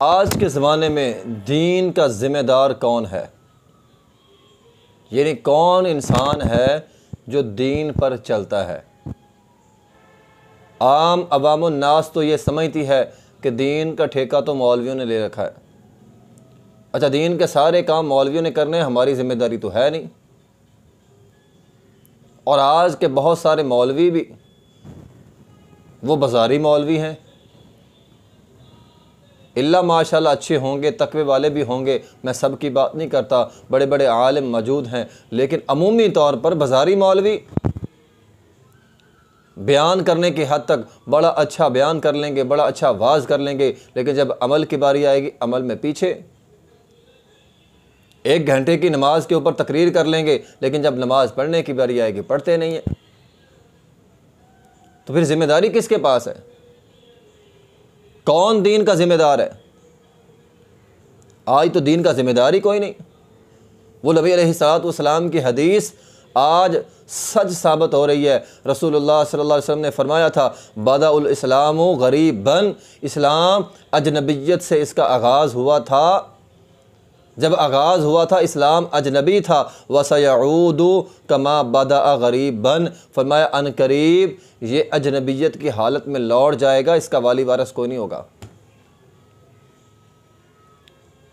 आज के ज़माने में दीन का ज़िम्मेदार कौन है, यानी कौन इंसान है जो दीन पर चलता है। आम अवामुन नास तो ये समझती है कि दीन का ठेका तो मौलवियों ने ले रखा है। अच्छा, दीन के सारे काम मौलवियों ने करने, हमारी ज़िम्मेदारी तो है नहीं। और आज के बहुत सारे मौलवी भी वो बाज़ारी मौलवी हैं। इल्ला माशाल्लाह अच्छे होंगे, तकवे वाले भी होंगे, मैं सब की बात नहीं करता, बड़े बड़े आलिम मौजूद हैं, लेकिन अमूमी तौर पर बाज़ारी मौलवी बयान करने की हद तक बड़ा अच्छा बयान कर लेंगे, बड़ा अच्छा वाज कर लेंगे, लेकिन जब अमल की बारी आएगी अमल में पीछे। 1 घंटे की नमाज के ऊपर तकरीर कर लेंगे, लेकिन जब नमाज पढ़ने की बारी आएगी पढ़ते नहीं हैं। तो फिर जिम्मेदारी किसके पास है? कौन दीन का ज़िम्मेदार है? आज तो दीन का ज़िम्मेदार ही कोई नहीं। वो नबी अलैहिस्सलातु वस्सलाम की हदीस आज सच साबित हो रही है। रसूलुल्लाह सल्लल्लाहु अलैहि वसल्लम ने फरमाया था, बदाउल इस्लामु गरीबन, इस्लाम अजनबियत से इसका आगाज़ हुआ था। जब आगाज़ हुआ था इस्लाम अजनबी था। वसयऊदु कमा बदा गरीबन, फरमाया अनकरीब ये अजनबियत की हालत में लौट जाएगा, इसका वाली वारिस कोई नहीं होगा।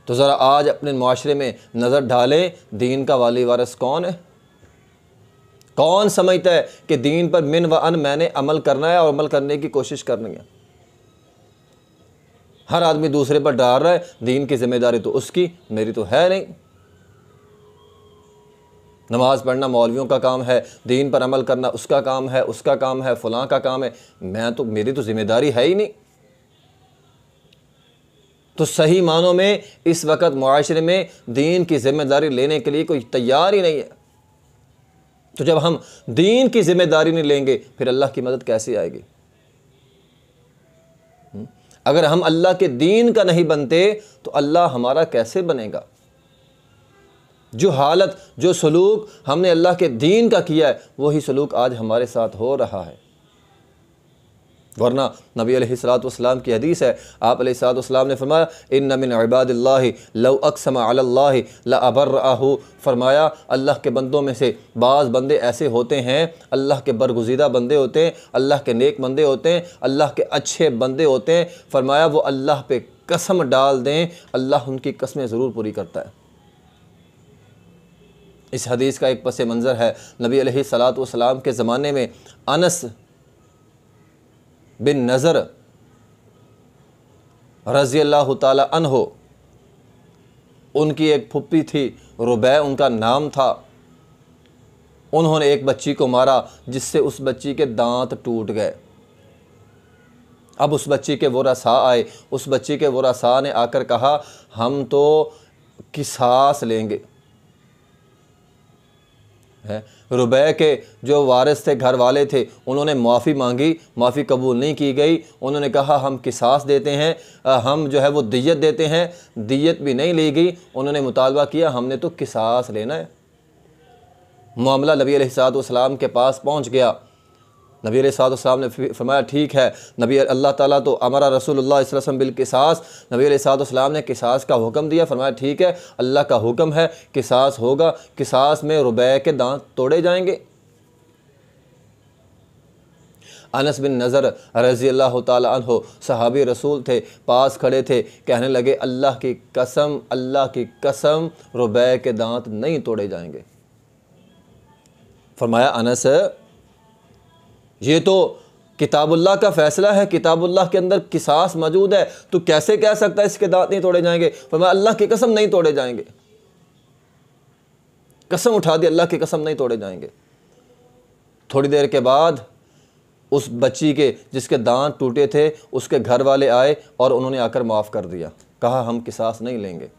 तो ज़रा आज अपने माशरे में नज़र डालें, दीन का वाली वारिस कौन है? कौन समझता है कि दीन पर मिन व अन मैंने अमल करना है और अमल करने की कोशिश करनी है? हर आदमी दूसरे पर डाल रहा है, दीन की जिम्मेदारी तो उसकी, मेरी तो है नहीं। नमाज पढ़ना मौलवियों का काम है, दीन पर अमल करना उसका काम है, उसका काम है, फलां का काम है, मेरी तो जिम्मेदारी है ही नहीं। तो सही मानों में इस वक्त मुआशरे में दीन की जिम्मेदारी लेने के लिए कोई तैयार ही नहीं है। तो जब हम दीन की जिम्मेदारी नहीं लेंगे फिर अल्लाह की मदद कैसे आएगी? अगर हम अल्लाह के दीन का नहीं बनते तो अल्लाह हमारा कैसे बनेगा? जो हालत, जो सलूक हमने अल्लाह के दीन का किया है, वही सलूक आज हमारे साथ हो रहा है। वरना नबी अलैहिस्सलातु वस्सलाम की हदीस है, आप अलैहिस्सलातु वस्सलाम ने फरमाया, इन्ना मिन इबादिल्लाहि लौ अक़समा अलल्लाहि ला अबर्रअहु, फरमाया अल्लाह के बंदों में से बाज़ बंदे ऐसे होते हैं, अल्लाह के बरगुज़ीदा बंदे होते हैं, अल्लाह के नेक बंदे होते हैं, अल्लाह के अच्छे बंदे होते हैं, फरमाया वो अल्लाह पे कसम डाल दें, अल्लाह उनकी कसमें ज़रूर पूरी करता है। इस हदीस का एक पस मंज़र है, नबी अलैहिस्सलातु वस्सलाम के ज़माने में अनस बिन नज़र रज़ी अल्लाह ताला अन्हो, उनकी एक फुप्पी थी, रुबै उनका नाम था। उन्होंने एक बच्ची को मारा जिससे उस बच्ची के दांत टूट गए। अब उस बच्ची के वरसा आए, उस बच्ची के वरसा ने आकर कहा, हम तो किसास लेंगे। है रुबै के जो वारिस थे, घर वाले थे, उन्होंने माफ़ी मांगी, माफ़ी कबूल नहीं की गई। उन्होंने कहा हम किसास देते हैं, हम जो है वो दियत देते हैं, दियत भी नहीं ली गई। उन्होंने मुतालबा किया हमने तो किसास लेना है। मामला नबी अलैहिस्सलातु वस्सलाम के पास पहुंच गया। नबी अलैहिस्सलातु वस्सलाम ने फरमाया ठीक है, नबी अल्लाह ताला तो अमरा रसूलुल्लाह सल्लल्लाहु अलैहि वसल्लम बिल किसास, नबी अलैहिस्सलातु वस्सलाम ने किसास का हुक्म दिया। फरमाया ठीक है, अल्लाह का हुक्म है, किसास होगा। किसास में रुबै के दांत तोड़े जाएंगे। अनस बिन नज़र रज़ी अल्लाह ताला अन्हो सहाबी रसूल थे, पास खड़े थे, कहने लगे अल्लाह की कसम, अल्लाह की कसम, रुबै के दांत नहीं तोड़े जाएंगे। फरमाया अनस ये तो किताबुल्लाह का फ़ैसला है, किताबुल्लाह के अंदर किसास मौजूद है, तो कैसे कह सकता है इसके दांत नहीं तोड़े जाएंगे? फरमाया अल्लाह की कसम नहीं तोड़े जाएंगे। कसम उठा दी, अल्लाह की कसम नहीं तोड़े जाएंगे। थोड़ी देर के बाद उस बच्ची के जिसके दांत टूटे थे उसके घर वाले आए और उन्होंने आकर माफ़ कर दिया, कहा हम किसास नहीं लेंगे।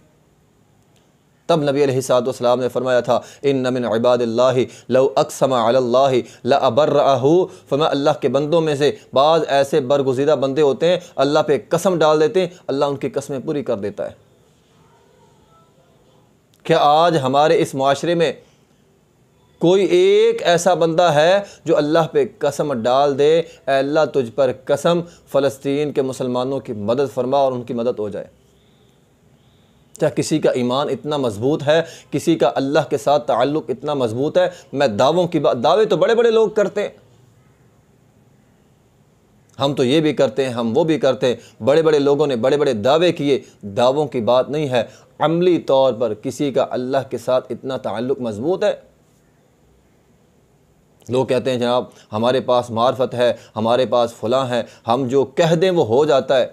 तब नबी अलैहिस्सलातु वस्सलाम ने फरमाया था, इन्ना मिन इबादिल्लाहि लौ अक़समा अलल्लाहि ला अबर्रअहु, फरमाया अल्लाह के बंदों में से बाज़ ऐसे बरगुज़ीदा बंदे होते हैं, अल्लाह पे कसम डाल देते हैं, अल्लाह उनकी कसमें पूरी कर देता है। क्या आज हमारे इस मुआशरे में कोई एक ऐसा बंदा है जो अल्लाह पे कसम डाल दे, अल्लाह तुझ पर कसम, फ़लस्तीन के मुसलमानों की मदद फरमा और उनकी मदद हो जाए? क्या किसी का ईमान इतना मजबूत है, किसी का अल्लाह के साथ ताल्लुक़ इतना मजबूत है? मैं दावों की बात, दावे तो बड़े बड़े लोग करते हैं, हम तो ये भी करते हैं, हम वो भी करते हैं, बड़े बड़े लोगों ने बड़े बड़े दावे किए। दावों की बात नहीं है, अमली तौर पर किसी का अल्लाह के साथ इतना ताल्लुक़ मजबूत है? लोग कहते हैं जनाब हमारे पास मार्फत है, हमारे पास फलां है, हम जो कह दें वो हो जाता है।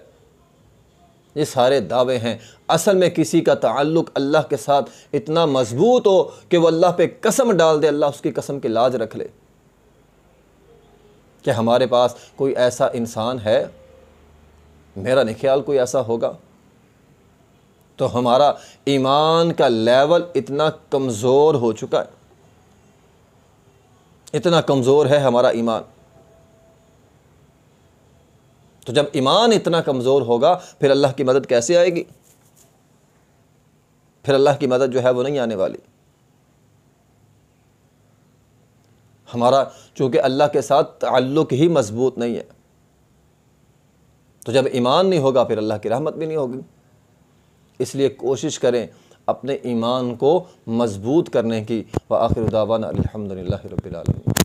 ये सारे दावे हैं। असल में किसी का ताल्लुक़ अल्लाह के साथ इतना मजबूत हो कि वो अल्लाह पे कसम डाल दे, अल्लाह उसकी कसम की लाज रख ले। क्या हमारे पास कोई ऐसा इंसान है? मेरा नहीं ख्याल कोई ऐसा होगा। तो हमारा ईमान का लेवल इतना कमज़ोर हो चुका है, इतना कमज़ोर है हमारा ईमान। तो जब ईमान इतना कमज़ोर होगा फिर अल्लाह की मदद कैसे आएगी? फिर अल्लाह की मदद जो है वो नहीं आने वाली। हमारा चूँकि अल्लाह के साथ ताल्लुक़ ही मजबूत नहीं है, तो जब ईमान नहीं होगा फिर अल्लाह की रहमत भी नहीं होगी। इसलिए कोशिश करें अपने ईमान को मजबूत करने की। व आखिर दावाना अल्हम्दुलिल्लाहि रब्बिल आलमीन।